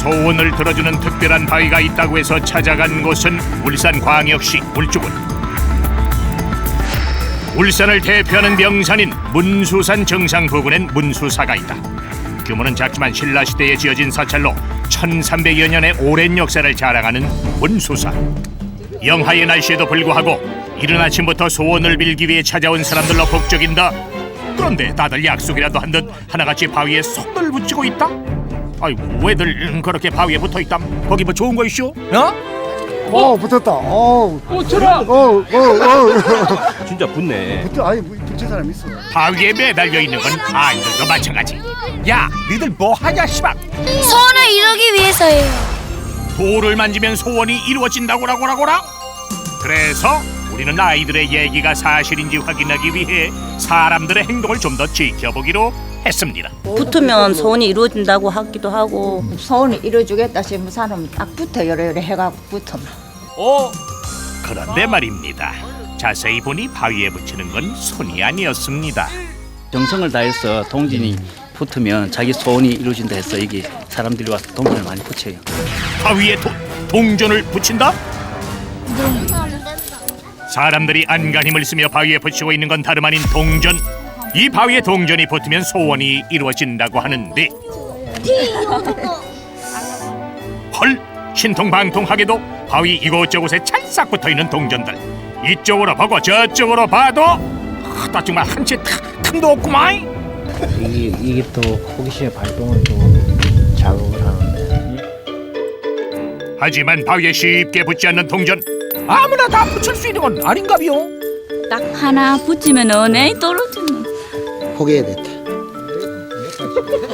소원을 들어주는 특별한 바위가 있다고 해서 찾아간 곳은 울산광역시 울주군. 울산을 대표하는 명산인 문수산 정상 부근엔 문수사가 있다. 규모는 작지만 신라시대에 지어진 사찰로 1300여 년의 오랜 역사를 자랑하는 문수사. 영하의 날씨에도 불구하고 이른 아침부터 소원을 빌기 위해 찾아온 사람들로 북적인다. 그런데 다들 약속이라도 한 듯 하나같이 바위에 손을 붙이고 있다. 아이, 왜들 그렇게 바위에 붙어있다? 거기 뭐 좋은 거 있쇼? 어? 붙었다. 저라. 진짜 붙네. 아니 붙인 사람 있어. 바위에 매달려 있는 건 아이들도 마찬가지. 야, 니들 뭐 하냐 씨발. 소원을 이루기 위해서예요. 돌을 만지면 소원이 이루어진다고라고라. 그래서 우리는 아이들의 얘기가 사실인지 확인하기 위해 사람들의 행동을 좀 더 지켜보기로 했습니다. 붙으면 소원이 이루어진다고 하기도 하고. 소원을 이뤄주겠다 싶은 사람은 딱 붙어 요래 해갖고 붙으면. 그런데 말입니다. 자세히 보니 바위에 붙이는 건 손이 아니었습니다. 정성을 다해서 동전이 붙으면 자기 소원이 이루어진다 해서 여기 사람들이 와서 동전을 많이 붙여요. 바위에 동전을 붙인다? 사람들이 안간 힘을 쓰며 바위에 붙이고 있는 건 다름 아닌 동전. 이 바위에 동전이 붙으면 소원이 이루어진다고 하는데, 헐, 신통방통하게도 바위 이곳저곳에 찰싹 붙어있는 동전들. 이쪽으로 보고 저쪽으로 봐도 나 정말 한 채 틈도 없구만. 이게 또 호기심의 발동을 또 자극을 하는데. 하지만 바위에 쉽게 붙지 않는 동전, 아무나 다 붙일 수 있는 건 아닌가비요? 딱 하나 붙이면 은행이 떨어지는. 포기해야 됐다.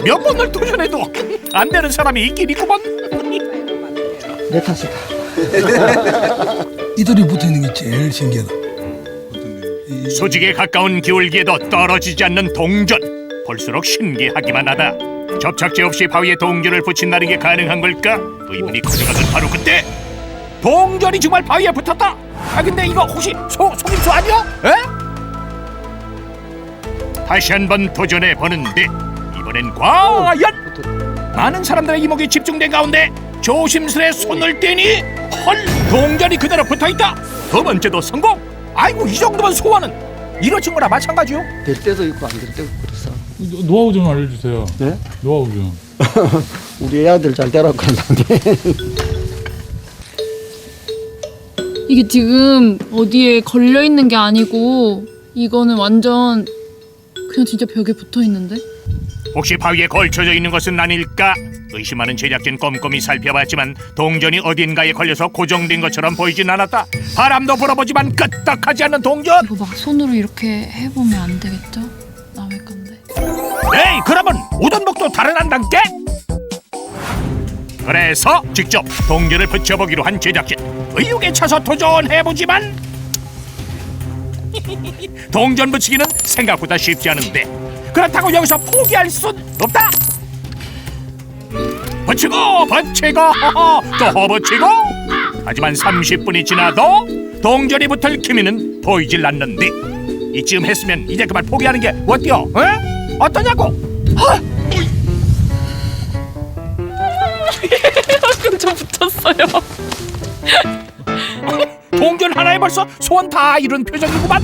몇 번을 도전해도 안 되는 사람이 있긴 있구만. 내 탓이다. 이들이 붙어있는 게 제일 신기하다. 수직에 가까운 기울기에도 떨어지지 않는 동전. 볼수록 신기하기만 하다. 접착제 없이 바위에 동전을 붙인다는 게 가능한 걸까? 의문이 커져가던 바로 그때 동전이 정말 바위에 붙었다. 아, 근데 이거 혹시 속임수 아니야? 에? 다시 한번 도전해 보는데 이번엔 과연 많은 사람들의 이목이 집중된 가운데 조심스레 손을 떼니 헐, 동전이 그대로 붙어있다. 두 번째도 성공. 아이고, 이 정도면 소원은 이루어진 거나 마찬가지요. 될 때도 있고 안 될 때도 그렇어. 노하우 좀 알려주세요. 네? 노하우 좀. 우리 애들 잘 되라고 하는데. 이게 지금 어디에 걸려 있는 게 아니고 이거는 완전 그냥 진짜 벽에 붙어 있는데? 혹시 바위에 걸쳐져 있는 것은 아닐까? 의심하는 제작진 꼼꼼히 살펴봤지만 동전이 어딘가에 걸려서 고정된 것처럼 보이진 않았다. 바람도 불어보지만 끄떡하지 않는 동전. 이거 막 손으로 이렇게 해보면 안 되겠죠? 남의 건데. 에이, 그러면 우던복도 달아난단께? 그래서 직접 동전을 붙여보기로 한 제작진. 의욕에 차서 도전해보지만 동전 붙이기는 생각보다 쉽지 않은데, 그렇다고 여기서 포기할 순 없다. 붙이고 또 붙이고. 하지만 30분이 지나도 동전이 붙을 기미는 보이질 않는데, 이쯤 했으면 이제 그만 포기하는 게 어때요? 에? 어떠냐고? 근처 붙었어요. 동전 하나에 벌써 소원 다 이룬 표정이구만.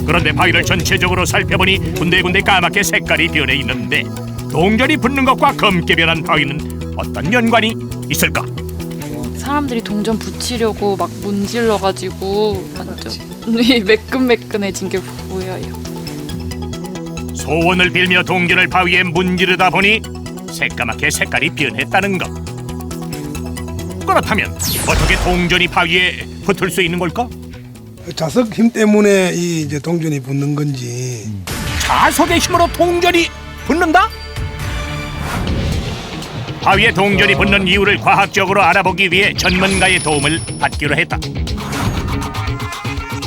그런데 바위를 전체적으로 살펴보니 군데군데 까맣게 색깔이 변해 있는데, 동전이 붙는 것과 검게 변한 바위는 어떤 연관이 있을까? 사람들이 동전 붙이려고 막 문질러가지고 완전 눈이 매끈매끈해진 게 보여요. 소원을 빌며 동전을 바위에 문지르다 보니 새까맣게 색깔이 변했다는 것. 그렇다면 어떻게 동전이 바위에 붙을 수 있는 걸까? 자석 힘 때문에 이 이제 동전이 붙는 건지. 자석의 힘으로 동전이 붙는다? 바위에 동전이 붙는 이유를 과학적으로 알아보기 위해 전문가의 도움을 받기로 했다.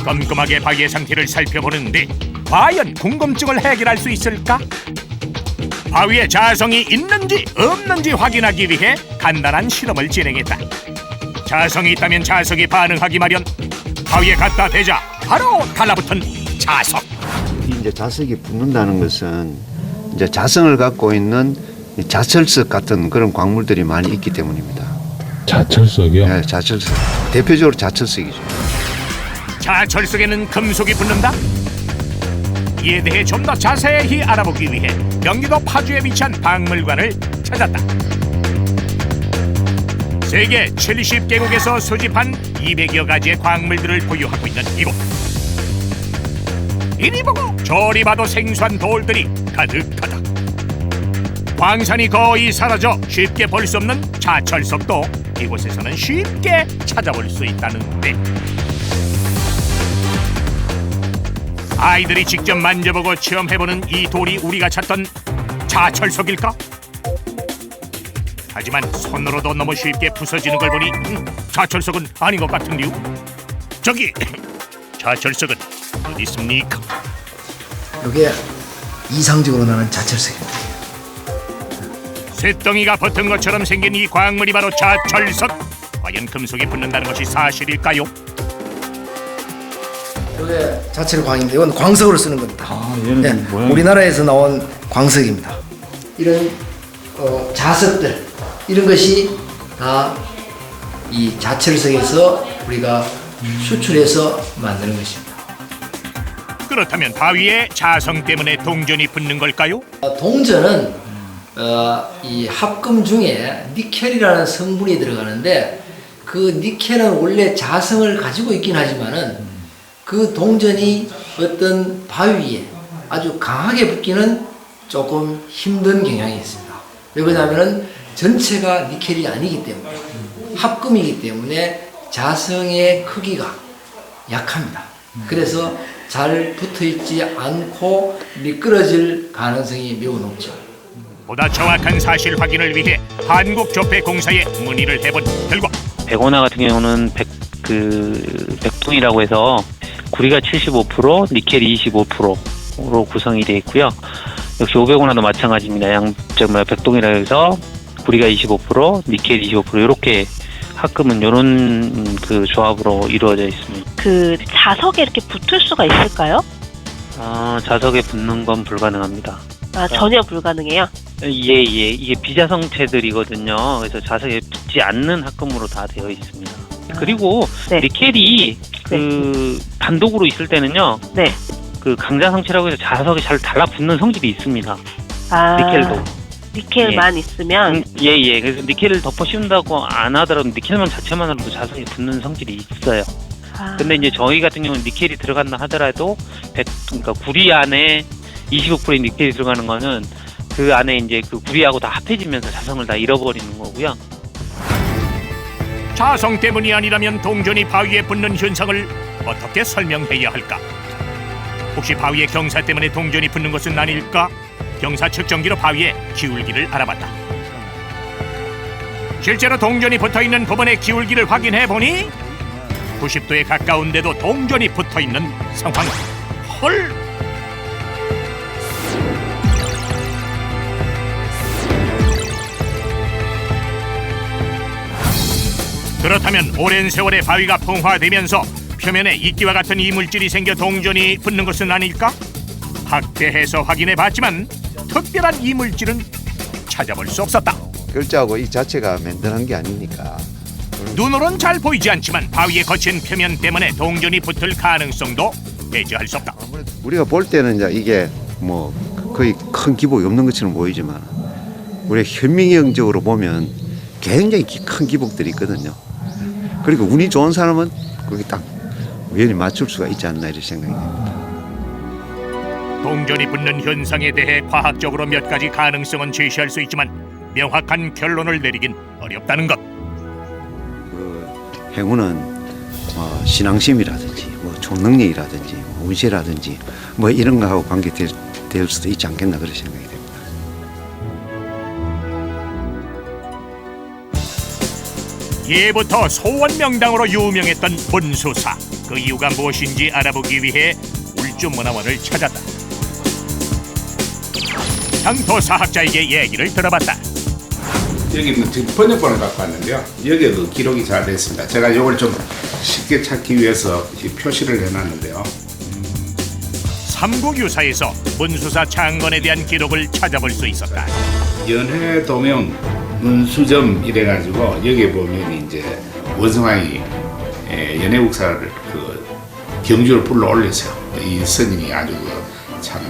꼼꼼하게 바위의 상태를 살펴보는데 과연 궁금증을 해결할 수 있을까? 바위에 자성이 있는지 없는지 확인하기 위해 간단한 실험을 진행했다. 자성이 있다면 자석이 반응하기 마련. 바위에 갖다 대자 바로 달라붙은 자석. 이제 자석이 붙는다는 것은 이제 자성을 갖고 있는 자철석 같은 그런 광물들이 많이 있기 때문입니다. 자철석이요? 네, 자철석. 대표적으로 자철석이죠. 자철석에는 금속이 붙는다? 이에 대해 좀 더 자세히 알아보기 위해 경기도 파주에 위치한 박물관을 찾았다. 세계 70개국에서 수집한 200여 가지의 광물들을 보유하고 있는 이곳. 이리 보고 저리 봐도 생소한 돌들이 가득하다. 광산이 거의 사라져 쉽게 볼 수 없는 자철석도 이곳에서는 쉽게 찾아볼 수 있다는데, 아이들이 직접 만져보고 체험해보는 이 돌이 우리가 찾던 자철석일까? 하지만 손으로도 너무 쉽게 부서지는 걸 보니 자철석은 아닌 것 같은데요? 저기! 자철석은 어디 있습니까? 이게 이상적으로 나는 자철석입니다. 쇳덩이가 붙은 것처럼 생긴 이 광물이 바로 자철석. 과연 금속이 붙는다는 것이 사실일까요? 이게 자철광인데 이건 광석으로 쓰는 겁니다. 얘는 네, 모양이... 우리나라에서 나온 광석입니다. 이런 자석들 이런 것이 다 이 자철석에서 우리가 수출해서 만드는 것입니다. 그렇다면 바위에 자성 때문에 동전이 붙는 걸까요? 동전은 이 합금 중에 니켈이라는 성분이 들어가는데 그 니켈은 원래 자성을 가지고 있긴 하지만은 그 동전이 어떤 바위에 아주 강하게 붙기는 조금 힘든 경향이 있습니다. 왜 그러냐면은 전체가 니켈이 아니기 때문에 합금이기 때문에 자성의 크기가 약합니다. 그래서 잘 붙어있지 않고 미끄러질 가능성이 매우 높죠. 보다 정확한 사실 확인을 위해 한국조폐공사에 문의를 해본 결과, 백오나 같은 경우는 백동이라고 해서 구리가 75%, 니켈이 25%로 구성이 되어 있고요. 역시 500원화도 마찬가지입니다. 백동이라고 해서 구리가 25%, 니켈이 25% 이렇게 합금은 이런 그 조합으로 이루어져 있습니다. 그 자석에 이렇게 붙을 수가 있을까요? 자석에 붙는 건 불가능합니다. 전혀 불가능해요? 예. 이게 비자성체들이거든요. 그래서 자석에 붙지 않는 합금으로 다 되어 있습니다. 그리고 네. 니켈이 단독으로 있을 때는요. 네. 그 강자성체라고 해서 자석에 잘 달라붙는 성질이 있습니다. 니켈도. 니켈만 있으면? 예. 그래서 니켈을 덮어 씌운다고 안 하더라도 니켈만 자체만으로도 자석에 붙는 성질이 있어요. 근데 이제 저희 같은 경우는 니켈이 들어간다 하더라도 그러니까 구리 안에 25%의 니켈이 들어가는 거는 그 안에 이제 그 구리하고 다 합해지면서 자성을 다 잃어버리는 거고요. 자성 때문이 아니라면 동전이 바위에 붙는 현상을 어떻게 설명해야 할까? 혹시 바위에 경사 때문에 동전이 붙는 것은 아닐까? 경사 측정기로 바위의 기울기를 알아봤다. 실제로 동전이 붙어있는 부분의 기울기를 확인해보니 90도에 가까운데도 동전이 붙어있는 상황. 헐! 그렇다면 오랜 세월의 바위가 풍화되면서 표면에 이끼와 같은 이물질이 생겨 동전이 붙는 것은 아닐까? 확대해서 확인해봤지만 특별한 이물질은 찾아볼 수 없었다. 글자하고 이 자체가 맨들한 게 아니니까. 눈으론 잘 보이지 않지만 바위에 거친 표면 때문에 동전이 붙을 가능성도 배제할 수 없다. 우리가 볼 때는 이제 이게 뭐 거의 큰 기복이 없는 것처럼 보이지만 우리가 현미경적으로 보면 굉장히 큰 기복들이 있거든요. 그리고 운이 좋은 사람은 거기 딱 우연히 맞출 수가 있지 않나 이런 생각이 듭니다. 동전이 붙는 현상에 대해 과학적으로 몇 가지 가능성은 제시할 수 있지만 명확한 결론을 내리긴 어렵다는 것. 행운은 신앙심이라든지 초능력이라든지 운세라든지 이런 거하고 관계될 수도 있지 않겠나 그런 생각이 됩니다. 예부터 소원명당으로 유명했던 문수사. 그 이유가 무엇인지 알아보기 위해 울주문화원을 찾았다. 향토사학자에게 얘기를 들어봤다. 여기는 지금 번역본을 갖고 왔는데요. 여기에 그 기록이 잘 됐습니다. 제가 이걸 좀 쉽게 찾기 위해서 표시를 해놨는데요. 삼국유사에서 문수사 창건에 대한 기록을 찾아볼 수 있었다. 연회도명 문수점 이래가지고 여기 보면 이제 원성왕이 연회국사를 그 경주를 불러 올렸어요. 이 스님이 아주 참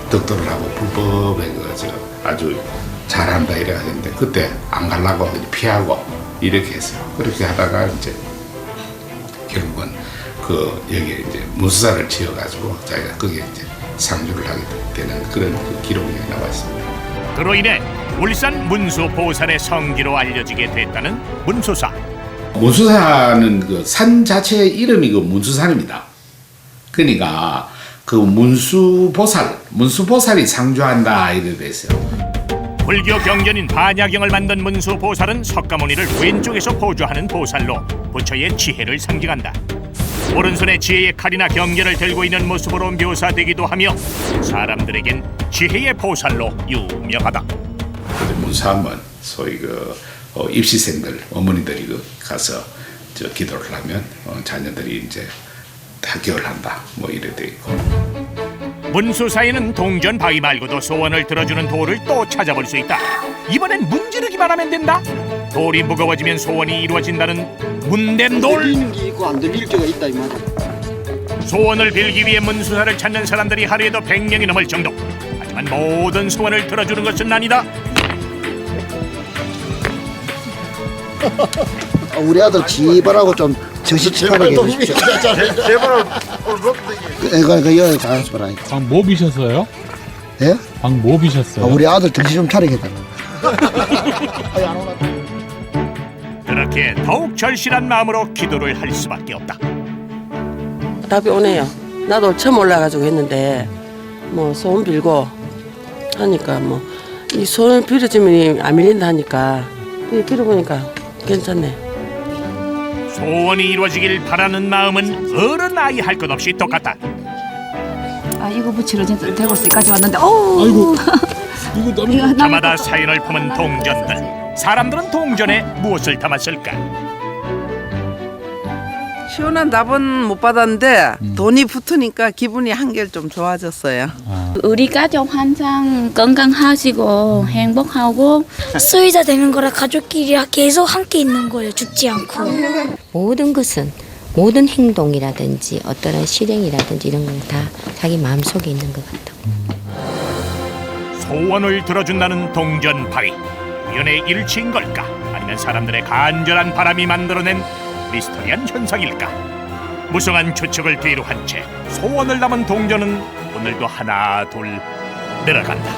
덕도를 하고 불법에 아주 잘한다 이래가 했는데 그때 안 가려고 피하고 이렇게 했어요. 그렇게 하다가 이제 결국은 여기 이제 문수사를 지어가지고 자기가 거기에 이제 상주를 하게 되는 그런 기록이 나와 있습니다. 그로 인해 울산 문수보살의 성지로 알려지게 됐다는 문수사. 문수사는 산 자체의 이름이 문수산입니다. 그러니까 문수보살이 상주한다 이래 됐어요. 불교 경전인 반야경을 만든 문수보살은 석가모니를 왼쪽에서 보조하는 보살로 부처의 지혜를 상징한다. 오른손에 지혜의 칼이나 경전을 들고 있는 모습으로 묘사되기도 하며 사람들에겐 지혜의 보살로 유명하다. 문수하면 소위 입시생들 어머니들이 가서 기도를 하면 자녀들이 이제 합격을 한다 뭐 이래 돼 있고. 문수사에는 동전 바위 말고도 소원을 들어주는 돌을 또 찾아볼 수 있다. 이번엔 문지르기만 하면 된다. 돌이 무거워지면 소원이 이루어진다는 문댐돌. 들리는 게 있고 안 들릴 때가 있다 이 말이야. 소원을 빌기 위해 문수사를 찾는 사람들이 하루에도 100명이 넘을 정도. 하지만 모든 소원을 들어주는 것은 아니다. 우리 아들 지발하고 좀 정신 차리게 해주십시오. 이거 여기 가서 봐라. 방 뭐 비셨어요? 예? 방 뭐 비셨어요? 우리 아들 정신 좀 차리게 해달라. 그렇게 더욱 절실한 마음으로 기도를 할 수밖에 없다. 답이 오네요. 나도 처음 올라가지고 했는데 뭐 소원 빌고 하니까 뭐 이 소원 빌어주면 안 밀린다 하니까 빌어보니까 괜찮네. 소원이 이루어지길 바라는 마음은 어른 아이 할 것 없이 똑같다. 아 이거 붙이러 진짜 대구시까지 왔는데 오. 아이고 이거 저마다 사연을 품은 동전들. 사람들은 동전에 무엇을 담았을까? 시원한 답은 못 받았는데 돈이 붙으니까 기분이 한결 좀 좋아졌어요. 우리 가족 항상 건강하시고 행복하고 수의자 되는 거라 가족끼리 계속 함께 있는 거예요. 죽지 않고. 모든 것은 모든 행동이라든지 어떠한 실행이라든지 이런 건 다 자기 마음속에 있는 것 같다고. 소원을 들어준다는 동전 바위. 우연의 일치인 걸까? 아니면 사람들의 간절한 바람이 만들어낸 미스터리한 현상일까? 무성한 추측을 뒤로 한 채 소원을 담은 동전은 오늘도 하나 둘 늘어간다.